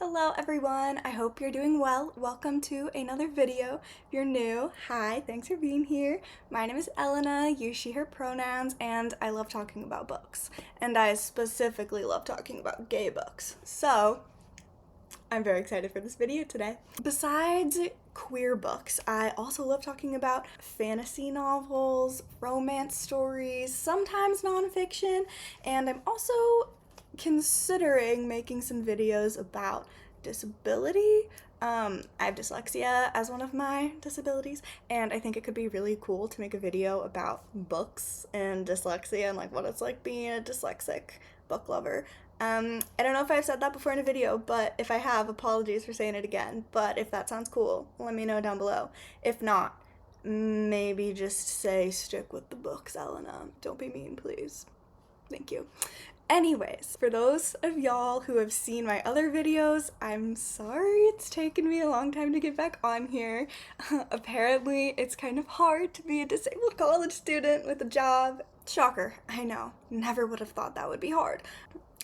Hello everyone, I hope you're doing well. Welcome to another video. If you're new, hi, thanks for being here. My name is Elena, use she, her pronouns, and I love talking about books. And I specifically love talking about gay books. So, I'm very excited for this video today. Besides queer books, I also love talking about fantasy novels, romance stories, sometimes nonfiction, and I'm also considering making some videos about disability. I have dyslexia as one of my disabilities, and I think it could be really cool to make a video about books and dyslexia and like what it's like being a dyslexic book lover. I don't know if I've said that before in a video, but if I have, apologies for saying it again. But if that sounds cool, let me know down below. If not, maybe just say stick with the books, Elena. Don't be mean, please. Thank you. Anyways, for those of y'all who have seen my other videos, I'm sorry it's taken me a long time to get back on here. Apparently, it's kind of hard to be a disabled college student with a job. Shocker, I know. Never would have thought that would be hard.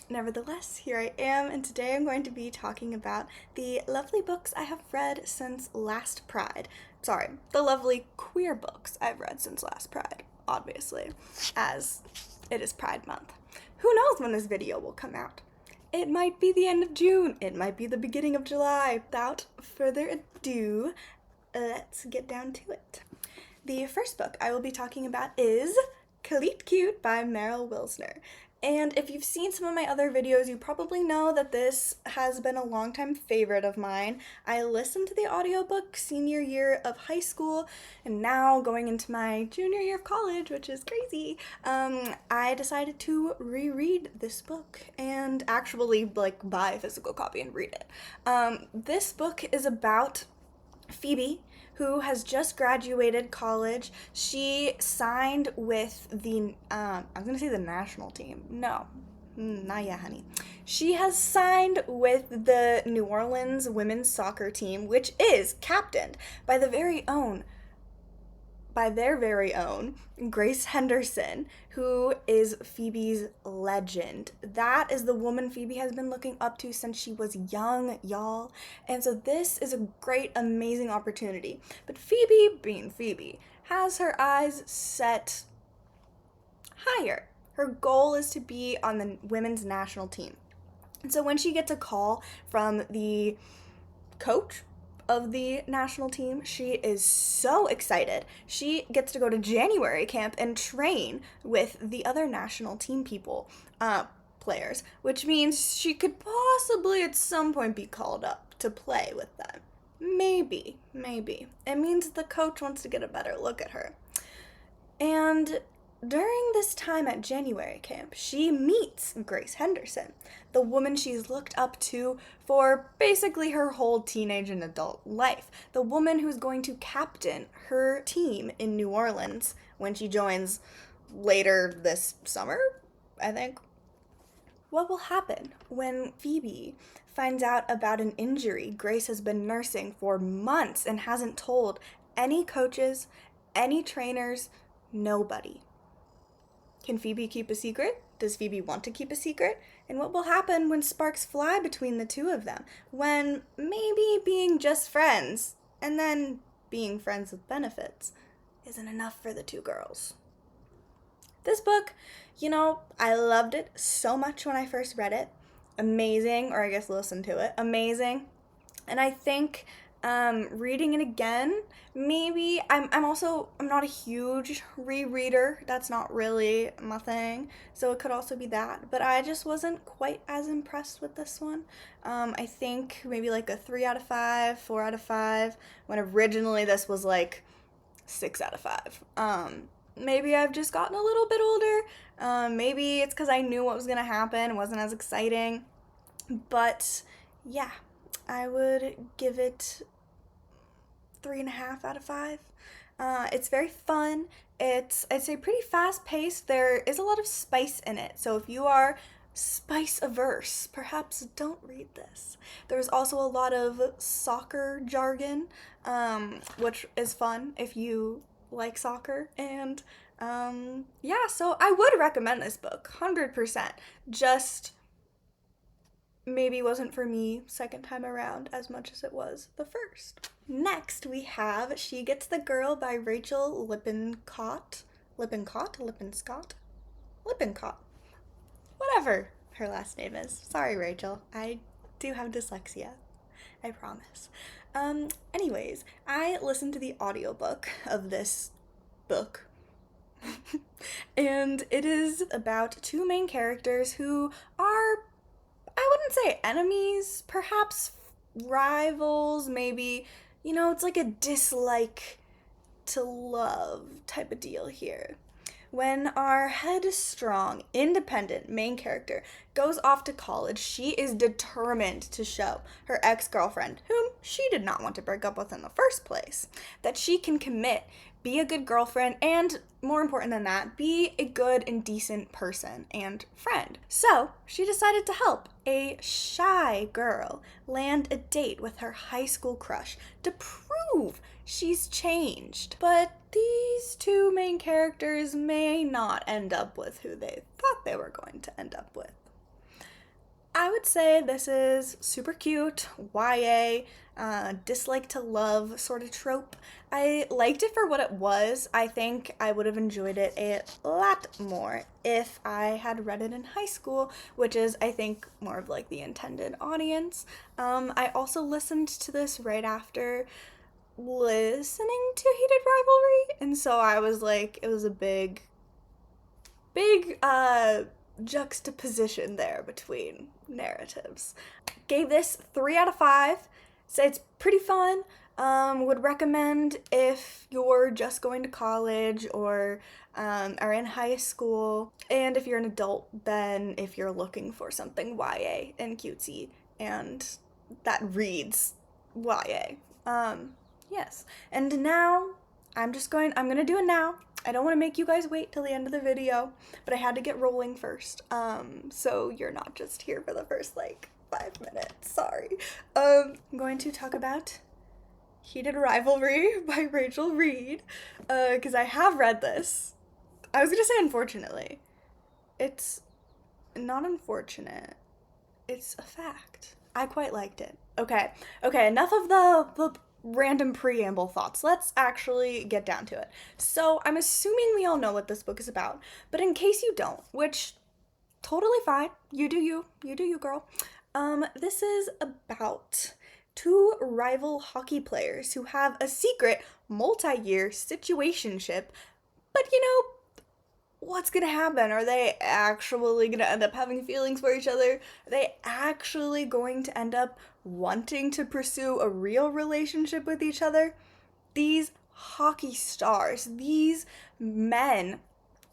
Nevertheless, here I am, and today I'm going to be talking about the lovely books I have read since last Pride. Sorry, the lovely queer books I've read since last Pride, obviously, as it is Pride Month. Who knows when this video will come out? It might be the end of June, it might be the beginning of July. Without further ado, let's get down to it. The first book I will be talking about is Khalid Cute by Meryl Wilsner. And if you've seen some of my other videos, you probably know that this has been a longtime favorite of mine. I listened to the audiobook senior year of high school, and now going into my junior year of college, which is crazy, I decided to reread this book and actually buy a physical copy and read it. This book is about Phoebe, who has just graduated college. She signed with the, I was gonna say the national team. No, not yet, honey. She has signed with the New Orleans women's soccer team, which is captained by their very own Grace Henderson, who is Phoebe's legend. That is the woman Phoebe has been looking up to since she was young, y'all. And so this is a great, amazing opportunity. But Phoebe, being Phoebe, has her eyes set higher. Her goal is to be on the women's national team. And so when she gets a call from the coach of the national team, she is so excited. She gets to go to January camp and train with the other national team players, which means she could possibly at some point be called up to play with them. Maybe. It means the coach wants to get a better look at her. And during this time at January camp, she meets Grace Henderson, the woman she's looked up to for basically her whole teenage and adult life, the woman who's going to captain her team in New Orleans when she joins later this summer, I think. What will happen when Phoebe finds out about an injury Grace has been nursing for months and hasn't told any coaches, any trainers, nobody? Can Phoebe keep a secret? Does Phoebe want to keep a secret? And what will happen when sparks fly between the two of them? When maybe being just friends and then being friends with benefits isn't enough for the two girls? This book, I loved it so much when I first read it. Amazing, or I guess listened to it. Amazing. And I think reading it again, maybe I'm not a huge rereader. That's not really my thing. So it could also be that. But I just wasn't quite as impressed with this one. I think maybe like a 3 out of 5, 4 out of 5, when originally this was like 6 out of 5. Maybe I've just gotten a little bit older. Maybe it's because I knew what was going to happen. It wasn't as exciting. But yeah, I would give it 3.5 out of 5. It's very fun. I'd say pretty fast paced. There is a lot of spice in it. So if you are spice averse, perhaps don't read this. There's also a lot of soccer jargon, which is fun if you like soccer. And yeah, so I would recommend this book, 100%. Just maybe wasn't for me second time around as much as it was the first. Next, we have She Gets the Girl by Rachel Lippincott. Lippincott? Whatever her last name is. Sorry, Rachel. I do have dyslexia. I promise. Anyways, I listened to the audiobook of this book. And it is about two main characters who are, I wouldn't say enemies, perhaps rivals, maybe, it's like a dislike to love type of deal here. When our headstrong, independent main character goes off to college, she is determined to show her ex-girlfriend, whom she did not want to break up with in the first place, that she can commit, be a good girlfriend, and more important than that, be a good and decent person and friend. So she decided to help a shy girl land a date with her high school crush to prove she's changed. But these two main characters may not end up with who they thought they were going to end up with. I would say this is super cute, YA, dislike to love sort of trope. I liked it for what it was. I think I would have enjoyed it a lot more if I had read it in high school, which is, I think, more of like the intended audience. I also listened to this right after listening to Heated Rivalry, and so I was like, it was a big juxtaposition there between narratives. Gave this 3 out of 5. Say it's pretty fun. Would recommend if you're just going to college or are in high school, and if you're an adult, then if you're looking for something YA and cutesy and that reads YA. Yes. And now I'm gonna do it now. I don't want to make you guys wait till the end of the video, but I had to get rolling first. So you're not just here for the first 5 minutes. Sorry. I'm going to talk about Heated Rivalry by Rachel Reed, because I have read this. I was gonna say unfortunately. It's not unfortunate. It's a fact. I quite liked it. Okay, enough of the random preamble thoughts. Let's actually get down to it. So I'm assuming we all know what this book is about, but in case you don't, which totally fine, you do you, girl. This is about two rival hockey players who have a secret multi-year situationship, but what's gonna happen? Are they actually gonna end up having feelings for each other? Are they actually going to end up wanting to pursue a real relationship with each other? These hockey stars, these men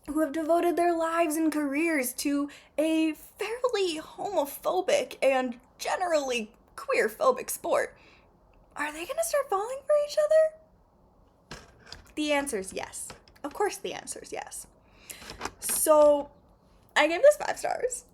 who have devoted their lives and careers to a fairly homophobic and generally queer-phobic sport, are they gonna start falling for each other? The answer is yes. Of course the answer is yes. So, I gave this 5 stars.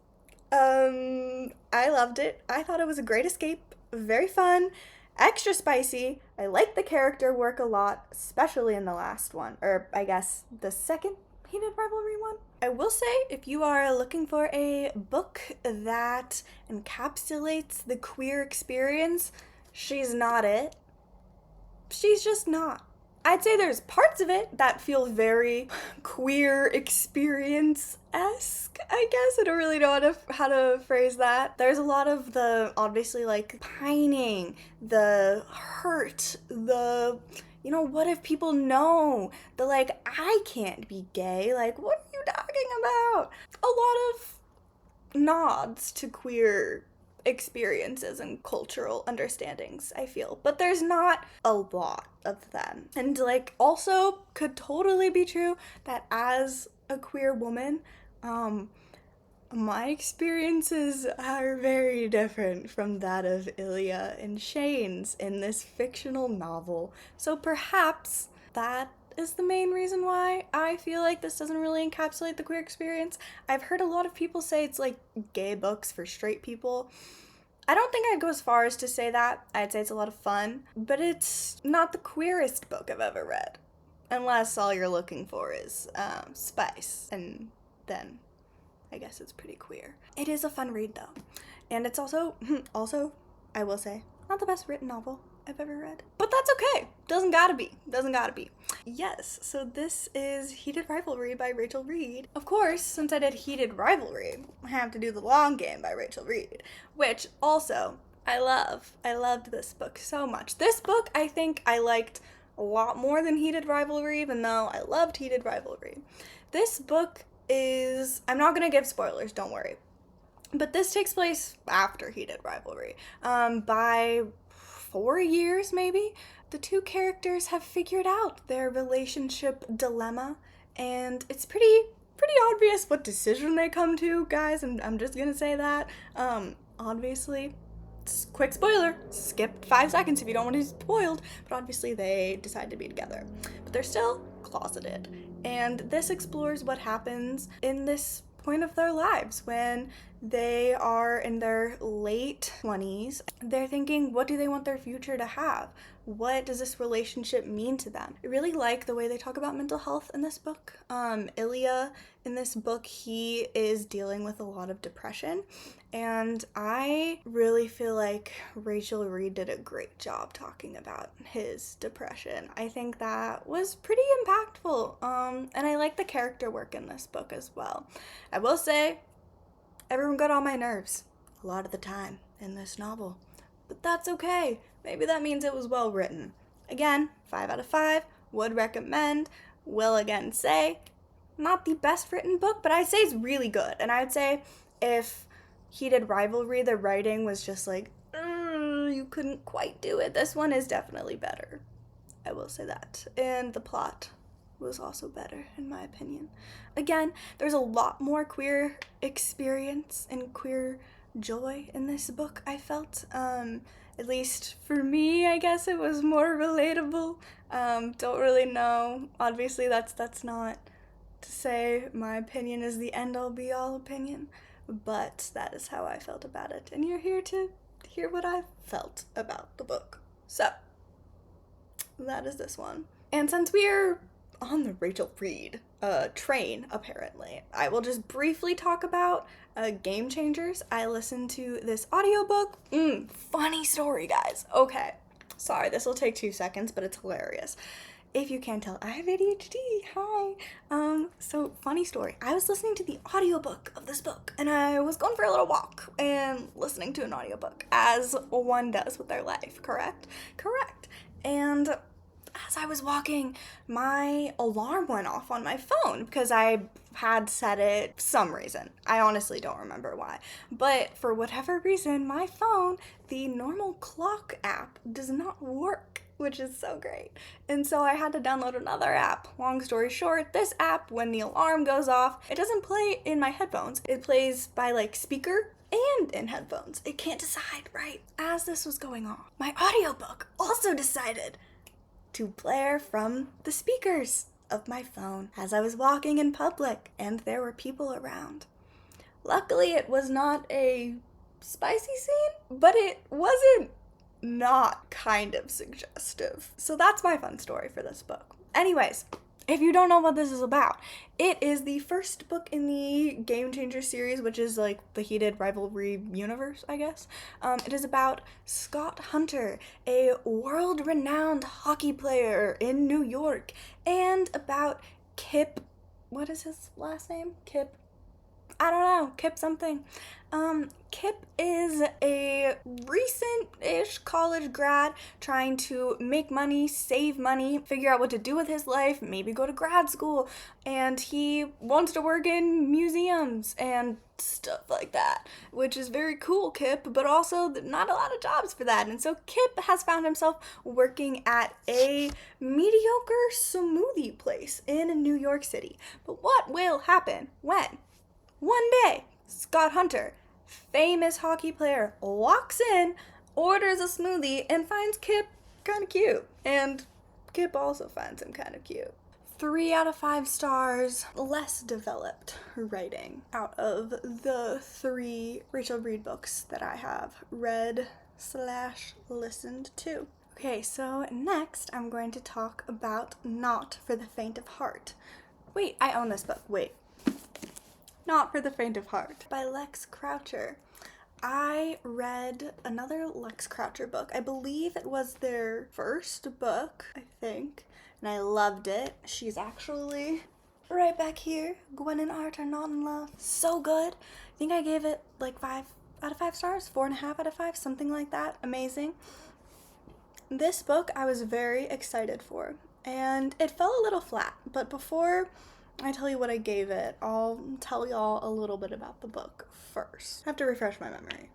I loved it. I thought it was a great escape, very fun, extra spicy. I liked the character work a lot, especially in the last one, or I guess the second Heated Rivalry one. I will say, if you are looking for a book that encapsulates the queer experience, she's not it. She's just not. I'd say there's parts of it that feel very queer experience-esque, I guess. I don't really know how to phrase that. There's a lot of the, obviously, pining, the hurt, the, what if people know? The, I can't be gay. What are you talking about? A lot of nods to queer experiences and cultural understandings, I feel, but there's not a lot of them. And also could totally be true that as a queer woman, my experiences are very different from that of Ilya and Shane's in this fictional novel. So perhaps that is the main reason why I feel like this doesn't really encapsulate the queer experience. I've heard a lot of people say it's gay books for straight people. I don't think I'd go as far as to say that. I'd say it's a lot of fun, but it's not the queerest book I've ever read. Unless all you're looking for is spice, and then I guess it's pretty queer. It is a fun read though. And it's also, I will say, not the best written novel I've ever read. But that's okay. Doesn't gotta be. Yes, so this is Heated Rivalry by Rachel Reed. Of course, since I did Heated Rivalry, I have to do The Long Game by Rachel Reed, which also I love. I loved this book so much. This book I think I liked a lot more than Heated Rivalry, even though I loved Heated Rivalry. This book is, I'm not gonna give spoilers, don't worry. But this takes place after Heated Rivalry. By 4 years, maybe, the two characters have figured out their relationship dilemma, and it's pretty obvious what decision they come to, guys. I'm just gonna say that. Obviously, quick spoiler, skip 5 seconds if you don't want to be spoiled, but obviously they decide to be together. But they're still closeted, and this explores what happens in this point of their lives when they are in their late 20s. They're thinking, what do they want their future to have? What does this relationship mean to them? I really like the way they talk about mental health in this book. Ilya, in this book, he is dealing with a lot of depression, and I really feel like Rachel Reed did a great job talking about his depression. I think that was pretty impactful, and I like the character work in this book as well. I will say, everyone got on my nerves a lot of the time in this novel, but that's okay. Maybe that means it was well written. Again, 5 out of 5, would recommend, will again say, not the best written book, but I'd say it's really good. And I'd say if Heated Rivalry, the writing was just like, you couldn't quite do it, this one is definitely better. I will say that. And the plot was also better, in my opinion. Again, there's a lot more queer experience and queer joy in this book, I felt. At least for me, I guess it was more relatable. Don't really know. Obviously, that's not to say my opinion is the end-all be-all opinion, but that is how I felt about it. And you're here to hear what I felt about the book. So, that is this one. And since we're on the Rachel Reed train, apparently, I will just briefly talk about Game Changers. I listened to this audiobook. Funny story, guys. Okay, sorry, this will take 2 seconds, but it's hilarious. If you can't tell, I have ADHD. Hi. So funny story. I was listening to the audiobook of this book, and I was going for a little walk and listening to an audiobook, as one does with their life, correct? Correct. And as I was walking, my alarm went off on my phone because I had set it for some reason. I honestly don't remember why. But for whatever reason, my phone, the normal clock app, does not work, which is so great. And so I had to download another app. Long story short, this app, when the alarm goes off, it doesn't play in my headphones. It plays by like speaker and in headphones. It can't decide, right? As this was going on, my audiobook also decided to blare from the speakers of my phone as I was walking in public and there were people around. Luckily, it was not a spicy scene, but it wasn't not kind of suggestive. So that's my fun story for this book. Anyways, if you don't know what this is about, it is the first book in the Game Changer series, which is like the Heated Rivalry universe, I guess. It is about Scott Hunter, a world-renowned hockey player in New York, and about Kip, what is his last name? Kip, I don't know, Kip something. Kip is a recent-ish college grad trying to make money, save money, figure out what to do with his life, maybe go to grad school, and he wants to work in museums and stuff like that, which is very cool, Kip, but also not a lot of jobs for that. And so Kip has found himself working at a mediocre smoothie place in New York City. But what will happen when one day Scott Hunter, famous hockey player, walks in, orders a smoothie, and finds Kip kind of cute. And Kip also finds him kind of cute. 3 out of 5 stars, less developed writing out of the 3 Rachel Reed books that I have read/listened to. Okay, so next I'm going to talk about Not for the Faint of Heart. Wait, I own this book. Wait. Not for the faint of heart by Lex Croucher. I read another Lex Croucher book. I believe it was their first book, I think, and I loved it. She's actually right back here. Gwen and Art Are Not in Love. So good. I think I gave it like 5 out of 5 stars, 4.5 out of 5, something like that. Amazing. This book I was very excited for, and it fell a little flat, but before I tell you what I gave it, I'll tell y'all a little bit about the book first. I have to refresh my memory.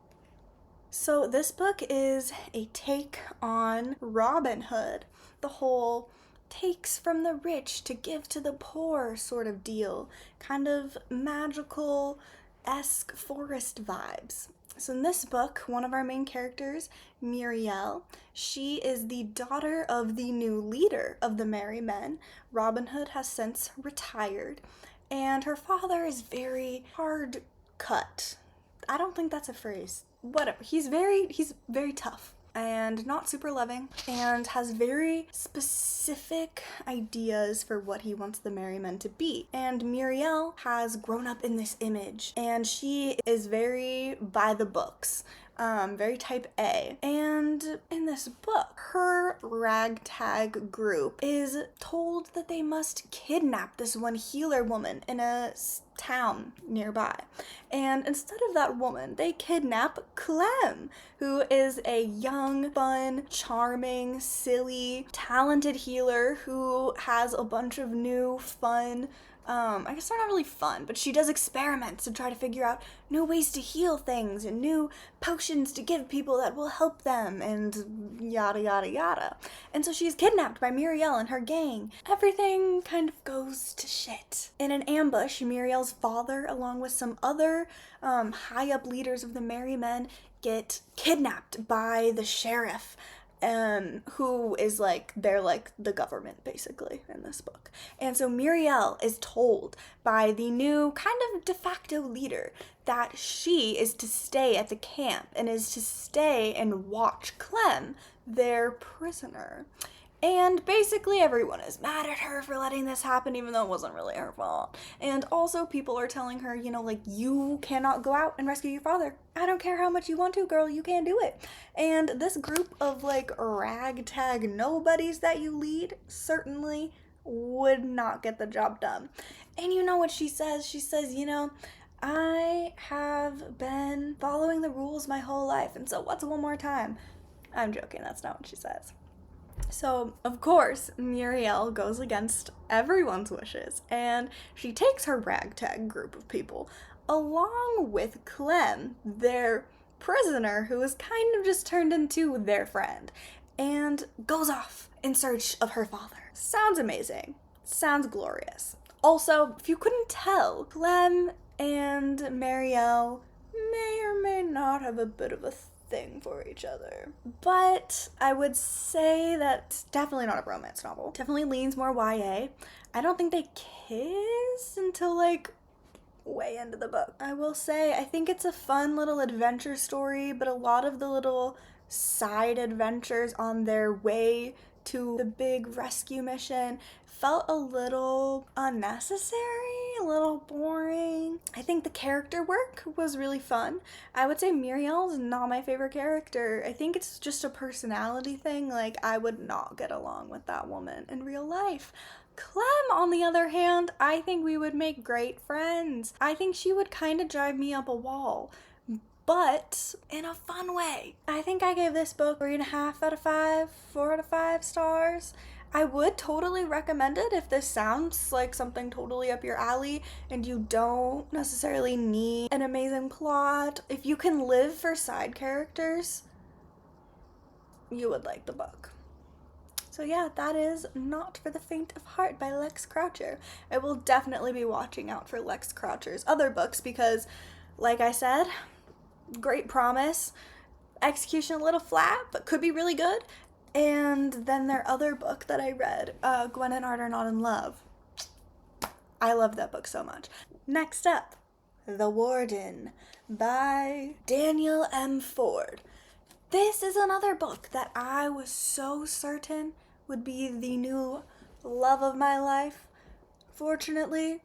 So this book is a take on Robin Hood, the whole takes from the rich to give to the poor sort of deal, kind of magical-esque forest vibes. So in this book, one of our main characters, Muriel, she is the daughter of the new leader of the Merry Men. Robin Hood has since retired, and her father is very hard cut. I don't think that's a phrase. Whatever. He's very tough and not super loving, and has very specific ideas for what he wants the Merry Men to be. And Muriel has grown up in this image, and she is very by the books. Very type A. And in this book, her ragtag group is told that they must kidnap this one healer woman in a town nearby. And instead of that woman, they kidnap Clem, who is a young, fun, charming, silly, talented healer who has a bunch of new, fun, I guess they're not really fun, but she does experiments to try to figure out new ways to heal things and new potions to give people that will help them and yada yada yada. And so she's kidnapped by Muriel and her gang. Everything kind of goes to shit. In an ambush, Muriel's father, along with some other high up leaders of the Merry Men, get kidnapped by the sheriff. Who is they're like the government basically in this book. And so Muriel is told by the new kind of de facto leader that she is to stay at the camp and is to stay and watch Clem, their prisoner. And basically everyone is mad at her for letting this happen, even though it wasn't really her fault. And also people are telling her, you cannot go out and rescue your father. I don't care how much you want to, girl, you can't do it. And this group of ragtag nobodies that you lead certainly would not get the job done. And you know what she says? She says, I have been following the rules my whole life, and so what's one more time? I'm joking, that's not what she says. So, of course, Muriel goes against everyone's wishes, and she takes her ragtag group of people, along with Clem, their prisoner, who is kind of just turned into their friend, and goes off in search of her father. Sounds amazing. Sounds glorious. Also, if you couldn't tell, Clem and Muriel may or may not have a bit of a thing for each other. But I would say that it's definitely not a romance novel. Definitely leans more YA. I don't think they kiss until way into the book. I will say, I think it's a fun little adventure story, but a lot of the little side adventures on their way to the big rescue mission felt a little unnecessary, a little boring. I think the character work was really fun. I would say Muriel's not my favorite character. I think it's just a personality thing. I would not get along with that woman in real life. Clem, on the other hand, I think we would make great friends. I think she would kind of drive me up a wall, but in a fun way. I think I gave this book 3.5 out of 5, 4 out of 5 stars. I would totally recommend it if this sounds like something totally up your alley and you don't necessarily need an amazing plot. If you can live for side characters, you would like the book. So yeah, that is Not for the Faint of Heart by Lex Croucher. I will definitely be watching out for Lex Croucher's other books because, like I said, great promise, execution a little flat, but could be really good. And then their other book that I read, Gwen and Art Are Not in Love. I love that book so much. Next up, The Warden by Daniel M. Ford. This is another book that I was so certain would be the new love of my life. Fortunately,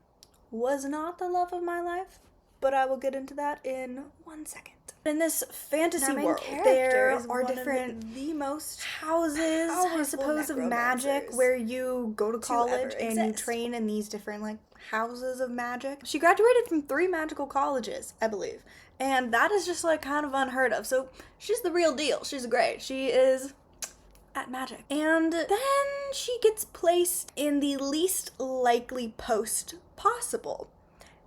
was not the love of my life. but I will get into that in 1 second. In this fantasy main world, character there is are one of different the most houses, I powerful suppose, of magic necromancers where you go to to college ever and you exist. train in these different like houses of magic. She graduated from 3 magical colleges, I believe, and that is just like kind of unheard of. So she's the real deal. She's great. She is at magic. And then she gets placed in the least likely post possible.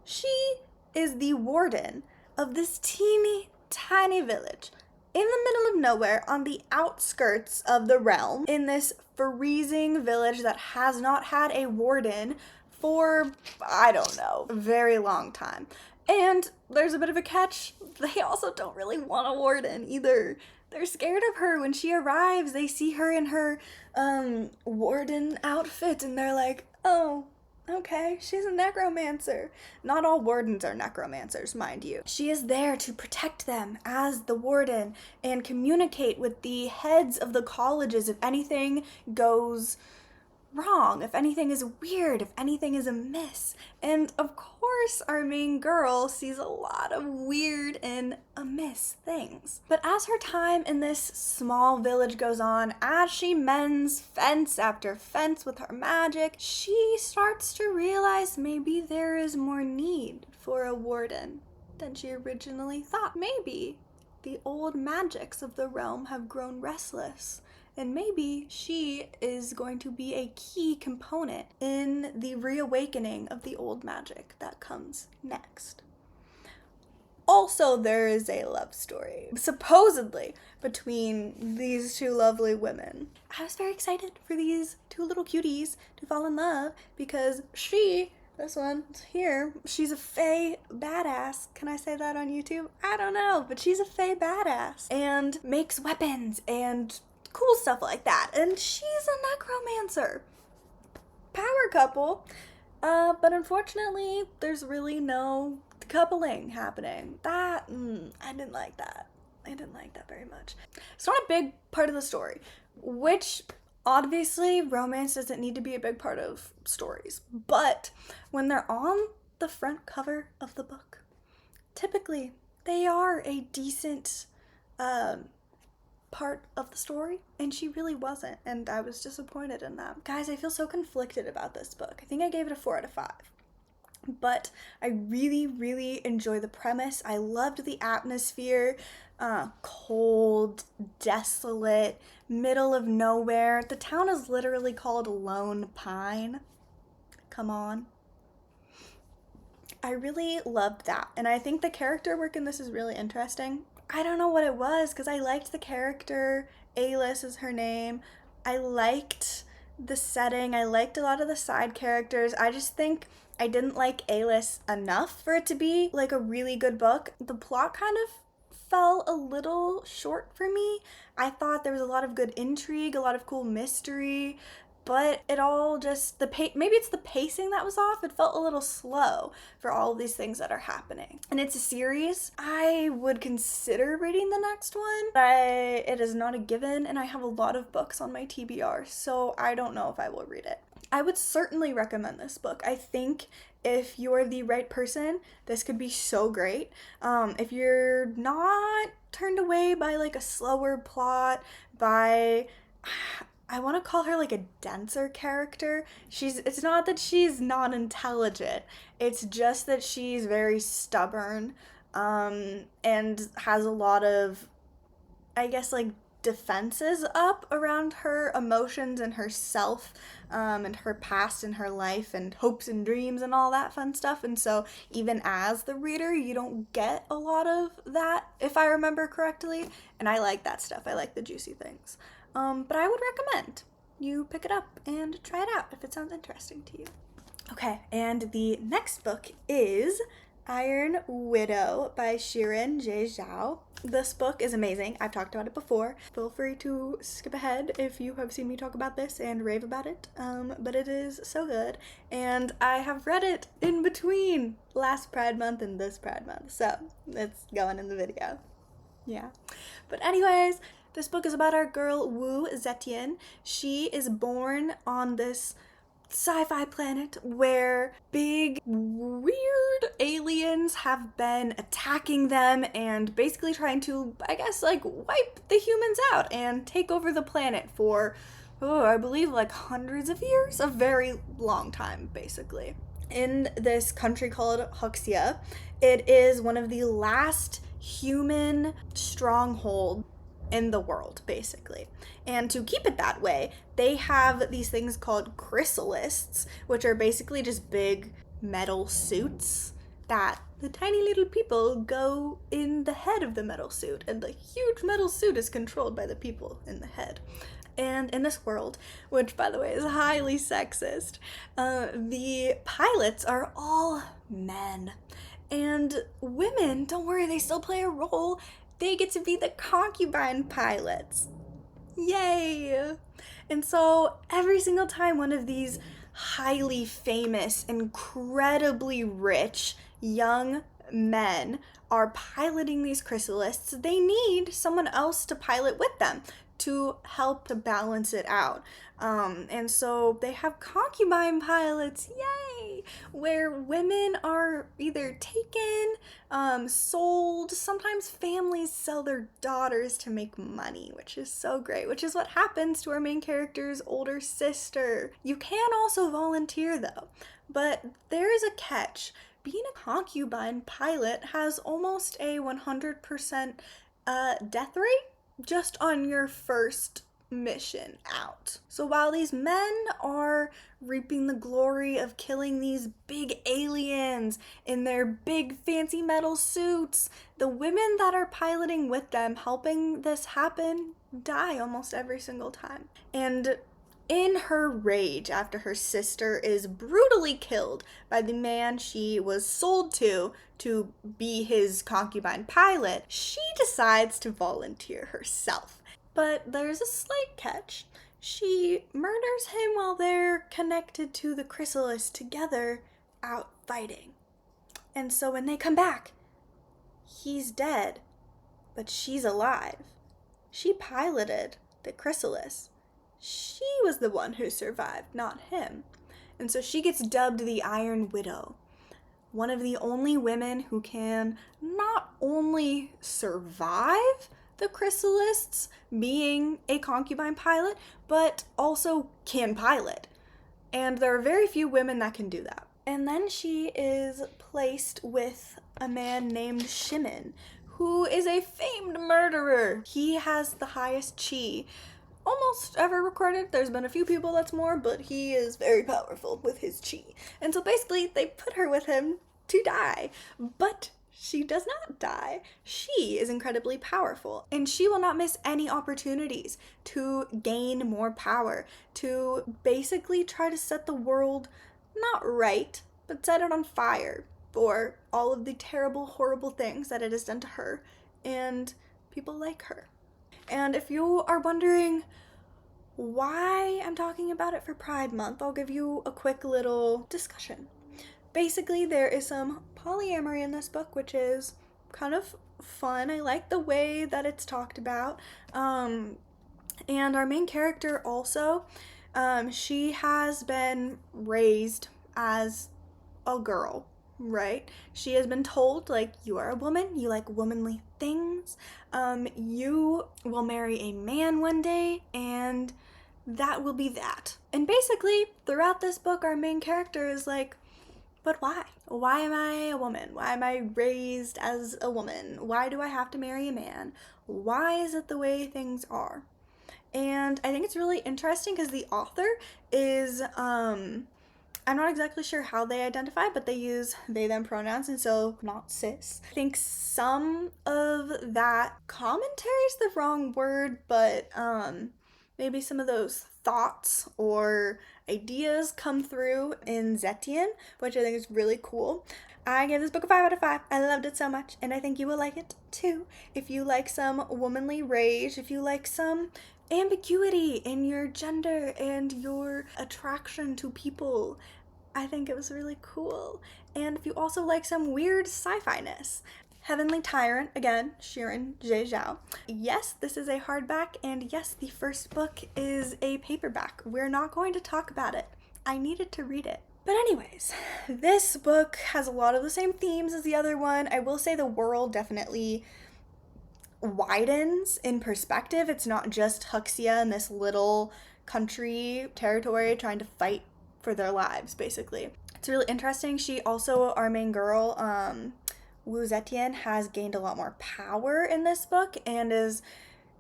She is the warden of this teeny tiny village in the middle of nowhere on the outskirts of the realm, in this freezing village that has not had a warden for, I don't know, a very long time. And there's a bit of a catch. They also don't really want a warden either. They're scared of her when she arrives. They see her in her warden outfit and they're like, oh, okay, she's a necromancer. Not all wardens are necromancers, mind you. She is there to protect them as the warden and communicate with the heads of the colleges if anything goes wrong, if anything is weird, if anything is amiss. And of course, our main girl sees a lot of weird and amiss things. But as her time in this small village goes on, as she mends fence after fence with her magic, she starts to realize maybe there is more need for a warden than she originally thought. Maybe the old magics of the realm have grown restless. And maybe she is going to be a key component in the reawakening of the old magic that comes next. Also, there is a love story, supposedly, between these two lovely women. I was very excited for these two little cuties to fall in love because this one here, she's a fae badass. Can I say that on YouTube? I don't know, but she's a fae badass and makes weapons and cool stuff like that. And she's a necromancer. Power couple. But unfortunately, there's really no coupling happening. I didn't like that. I didn't like that very much. It's not a big part of the story, which obviously romance doesn't need to be a big part of stories. But when they're on the front cover of the book, typically they are a decent part of the story, and she really wasn't, and I was disappointed in that. Guys, I feel so conflicted about this book. I think I gave it a 4 out of 5. But I really, really enjoy the premise. I loved the atmosphere. Cold, desolate, middle of nowhere. The town is literally called Lone Pine. Come on. I really loved that, and I think the character work in this is really interesting. I don't know what it was, because I liked the character. Alis is her name. I liked the setting. I liked a lot of the side characters. I just think I didn't like Alis enough for it to be like a really good book. The plot kind of fell a little short for me. I thought there was a lot of good intrigue, a lot of cool mystery, but it all just, maybe it's the pacing that was off. It felt a little slow for all of these things that are happening. And it's a series. I would consider reading the next one, but it is not a given, and I have a lot of books on my TBR, so I don't know if I will read it. I would certainly recommend this book. I think if you're the right person, this could be so great. If you're not turned away by like a slower plot, by, I want to call her like a denser character. It's not that she's not intelligent. It's just that she's very stubborn, and has a lot of, I guess, like defenses up around her emotions and herself, and her past and her life and hopes and dreams and all that fun stuff. And so even as the reader, you don't get a lot of that, if I remember correctly. And I like that stuff. I like the juicy things. But I would recommend you pick it up and try it out if it sounds interesting to you. Okay, and the next book is Iron Widow by Shirin J. Zhao. This book is amazing. I've talked about it before. Feel free to skip ahead if you have seen me talk about this and rave about it. But it is so good. And I have read it in between last Pride Month and this Pride Month. So it's going in the video. Yeah. But anyways, this book is about our girl Wu Zetian. She is born on this sci-fi planet where big weird aliens have been attacking them and basically trying to, I guess, like wipe the humans out and take over the planet for, I believe like hundreds of years, a very long time basically. In this country called Huxia, it is one of the last human strongholds in the world, basically. And to keep it that way, they have these things called chrysalists, which are basically just big metal suits that the tiny little people go in the head of the metal suit, and the huge metal suit is controlled by the people in the head. And in this world, which by the way is highly sexist, the pilots are all men. And women, don't worry, they still play a role. They get to be the concubine pilots. Yay! And so every single time one of these highly famous, incredibly rich young men are piloting these chrysalists, they need someone else to pilot with them to help to balance it out. And so they have concubine pilots, yay! Where women are either taken, sold, sometimes families sell their daughters to make money, which is so great, which is what happens to our main character's older sister. You can also volunteer though, but there is a catch. Being a concubine pilot has almost a 100% death rate just on your first mission out. So while these men are reaping the glory of killing these big aliens in their big fancy metal suits, the women that are piloting with them, helping this happen, die almost every single time. And in her rage after her sister is brutally killed by the man she was sold to be his concubine pilot, she decides to volunteer herself. But there's a slight catch. She murders him while they're connected to the chrysalis together out fighting. And so when they come back, he's dead, but she's alive. She piloted the chrysalis. She was the one who survived, not him. And so she gets dubbed the Iron Widow, one of the only women who can not only survive the chrysalists being a concubine pilot, but also can pilot. And there are very few women that can do that. And then she is placed with a man named Shimon, who is a famed murderer. He has the highest chi almost ever recorded. There's been a few people that's more, but he is very powerful with his chi. And so basically they put her with him to die, but she does not die. She is incredibly powerful, and she will not miss any opportunities to gain more power, to basically try to set the world not right, but set it on fire for all of the terrible, horrible things that it has done to her and people like her. And if you are wondering why I'm talking about it for Pride Month, I'll give you a quick little discussion. Basically, there is some polyamory in this book, which is kind of fun. I like the way that it's talked about. And our main character also, she has been raised as a girl, right? She has been told, like, you are a woman, you like womanly things, you will marry a man one day, and that will be that. And basically, throughout this book, our main character is like, but why? Why am I a woman? Why am I raised as a woman? Why do I have to marry a man? Why is it the way things are? And I think it's really interesting because the author is, I'm not exactly sure how they identify, but they use they, them pronouns, and so not cis. I think some of that commentary is the wrong word, but maybe some of those thoughts or ideas come through in Zetian, which I think is really cool. I gave this book a 5 out of 5. I loved it so much, and I think you will like it too. If you like some womanly rage, if you like some ambiguity in your gender and your attraction to people, I think it was really cool. And if you also like some weird sci-fi-ness, Heavenly Tyrant, again, Shirin Zhe Zhao. Yes, this is a hardback, and yes, the first book is a paperback. We're not going to talk about it I needed to read it. But anyways, this book has a lot of the same themes as the other one. I will say the world definitely widens in perspective. It's not just Huxia and this little country territory trying to fight for their lives, basically. It's really interesting. She also, our main girl, Wu Zetian, has gained a lot more power in this book and is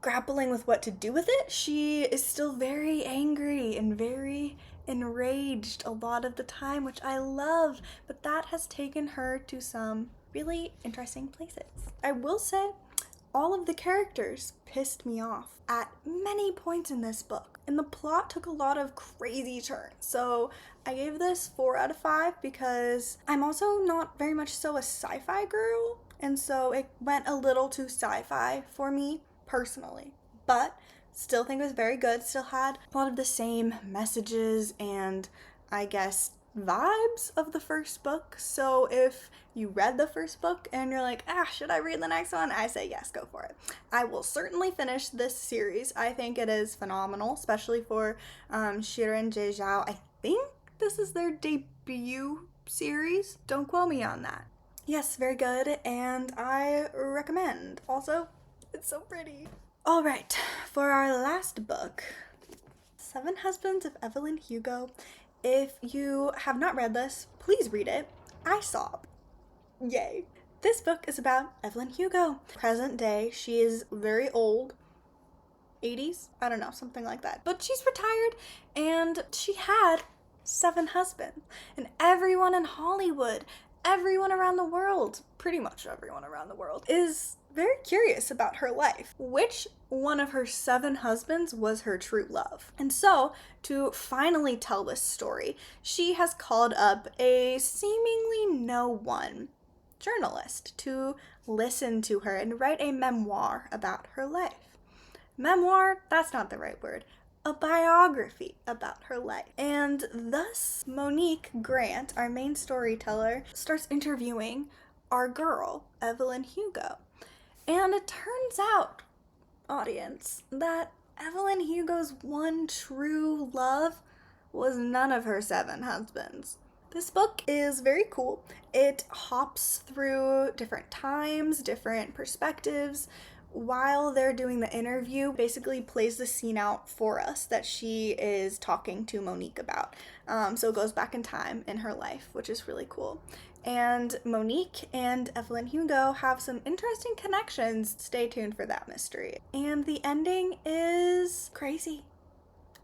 grappling with what to do with it. She is still very angry and very enraged a lot of the time, which I love, but that has taken her to some really interesting places. I will say, all of the characters pissed me off at many points in this book, and the plot took a lot of crazy turns. So I gave this 4 out of 5 because I'm also not very much so a sci-fi girl, and so it went a little too sci-fi for me personally. But still think it was very good, still had a lot of the same messages and I guess vibes of the first book. So if you read the first book and you're like, should I read the next one? I say yes, go for it. I will certainly finish this series. I think it is phenomenal, especially for Shirin Jie Zhao. I think this is their debut series. Don't quote me on that. Yes, very good, and I recommend. Also, it's so pretty. All right, for our last book, Seven Husbands of Evelyn Hugo. If you have not read this, please read it. I sob. Yay. This book is about Evelyn Hugo. Present day, she is very old. 80s? I don't know, something like that. But she's retired, and she had 7 husbands. And everyone in Hollywood, everyone around the world, pretty much everyone around the world, is very curious about her life. Which one of her 7 husbands was her true love? And so, to finally tell this story, she has called up a seemingly no one journalist to listen to her and write a memoir about her life. Memoir, that's not the right word. A biography about her life. And thus, Monique Grant, our main storyteller, starts interviewing our girl, Evelyn Hugo. And it turns out, audience, that Evelyn Hugo's one true love was none of her 7 husbands. This book is very cool. It hops through different times, different perspectives. While they're doing the interview, basically plays the scene out for us that she is talking to Monique about. So it goes back in time in her life, which is really cool. And Monique and Evelyn Hugo have some interesting connections. Stay tuned for that mystery. And the ending is crazy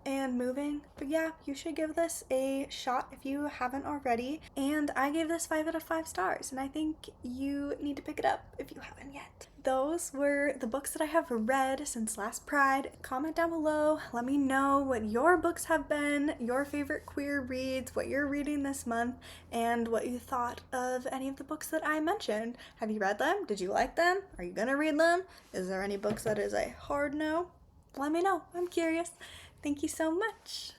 and moving. But yeah, you should give this a shot if you haven't already. And I gave this 5 out of 5 stars, and I think you need to pick it up if you haven't yet. Those were the books that I have read since last Pride. Comment down below, let me know what your books have been, your favorite queer reads, what you're reading this month, and what you thought of any of the books that I mentioned. Have you read them? Did you like them? Are you gonna read them? Is there any books that is a hard no? Let me know, I'm curious. Thank you so much.